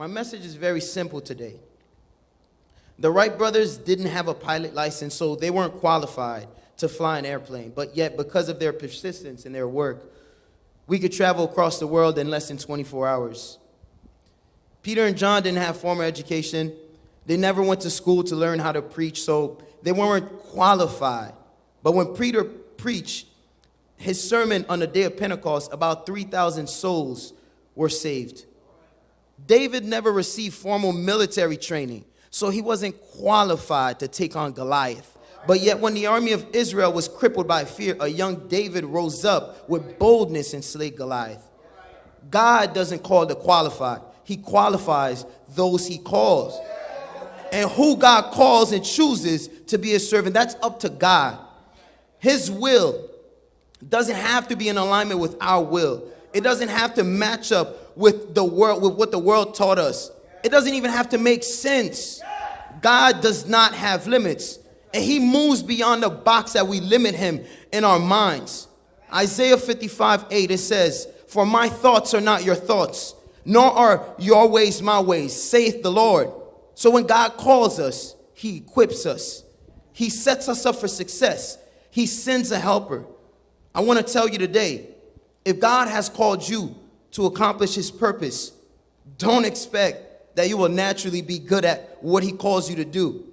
My message is very simple today. The Wright brothers didn't have a pilot license, so they weren't qualified to fly an airplane. But yet, because of their persistence and their work, we could travel across the world in less than 24 hours. Peter and John didn't have formal education. They never went to school to learn how to preach, so they weren't qualified. But when Peter preached his sermon on the day of Pentecost, about 3,000 souls were saved. David never received formal military training, so he wasn't qualified to take on Goliath. But yet when the army of Israel was crippled by fear, a young David rose up with boldness and slayed Goliath. God doesn't call the qualified. He qualifies those he calls. And who God calls and chooses to be his servant, that's up to God. His will doesn't have to be in alignment with our will. It doesn't have to match up with the world, with what the world taught us. It doesn't even have to make sense. God does not have limits. And he moves beyond the box that we limit him in our minds. Isaiah 55:8, it says, "For my thoughts are not your thoughts, nor are your ways my ways, saith the Lord." So when God calls us, he equips us. He sets us up for success. He sends a helper. I want to tell you today, if God has called you to accomplish his purpose, don't expect that you will naturally be good at what he calls you to do.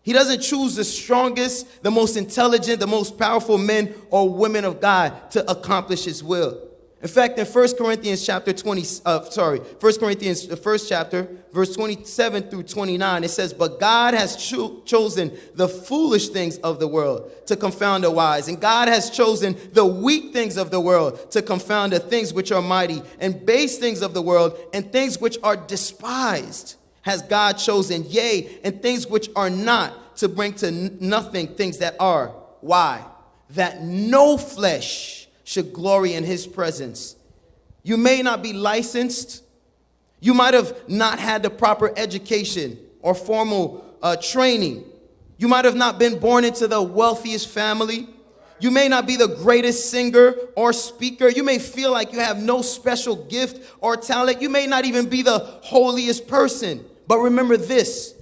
He doesn't choose the strongest, the most intelligent, the most powerful men or women of God to accomplish his will. In fact, in 1 Corinthians chapter 20, 1 Corinthians, the first chapter, verse 27 through 29, it says, "But God has chosen the foolish things of the world to confound the wise. And God has chosen the weak things of the world to confound the things which are mighty, and base things of the world, and things which are despised has God chosen, yea, and things which are not, to bring to nothing things that are." Why? "That no flesh should glory in his presence." You may not be licensed. You might have not had the proper education or formal training. You might have not been born into the wealthiest family. You may not be the greatest singer or speaker. You may feel like you have no special gift or talent. You may not even be the holiest person. But remember this,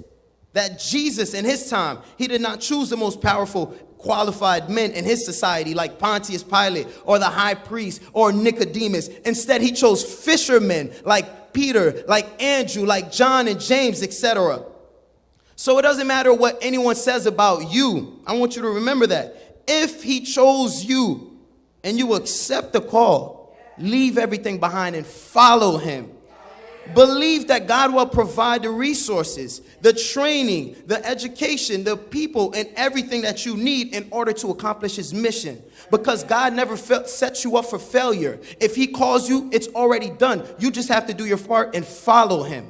that Jesus in his time, he did not choose the most powerful, qualified men in his society like Pontius Pilate or the high priest or Nicodemus. Instead, he chose fishermen like Peter, like Andrew, like John and James, etc. So it doesn't matter what anyone says about you. I want you to remember that. If he chose you and you accept the call, leave everything behind and follow him. Believe that God will provide the resources, the training, the education, the people, and everything that you need in order to accomplish his mission. Because God never sets you up for failure. If he calls you, it's already done. You just have to do your part and follow him.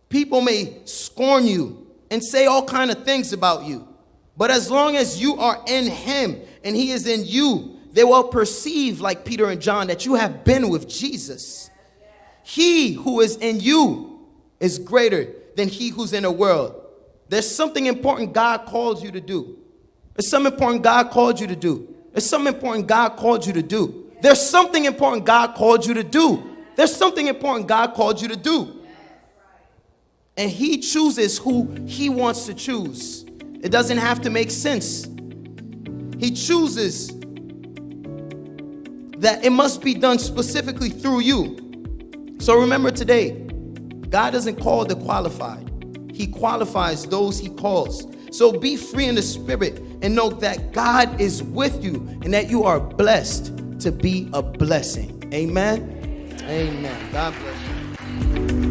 People may scorn you and say all kinds of things about you. But as long as you are in him and he is in you, they will perceive, like Peter and John, that you have been with Jesus. He who is in you is greater than he who's in the world. There's something important God calls you to do. There's something important God called you to do. There's something important God called you to do. There's something important God called you to do. There's something important God called you to do. And he chooses who he wants to choose. It doesn't have to make sense. He chooses that it must be done specifically through you. So remember today, God doesn't call the qualified. He qualifies those he calls. So be free in the spirit and know that God is with you and that you are blessed to be a blessing. Amen. Amen. God bless you.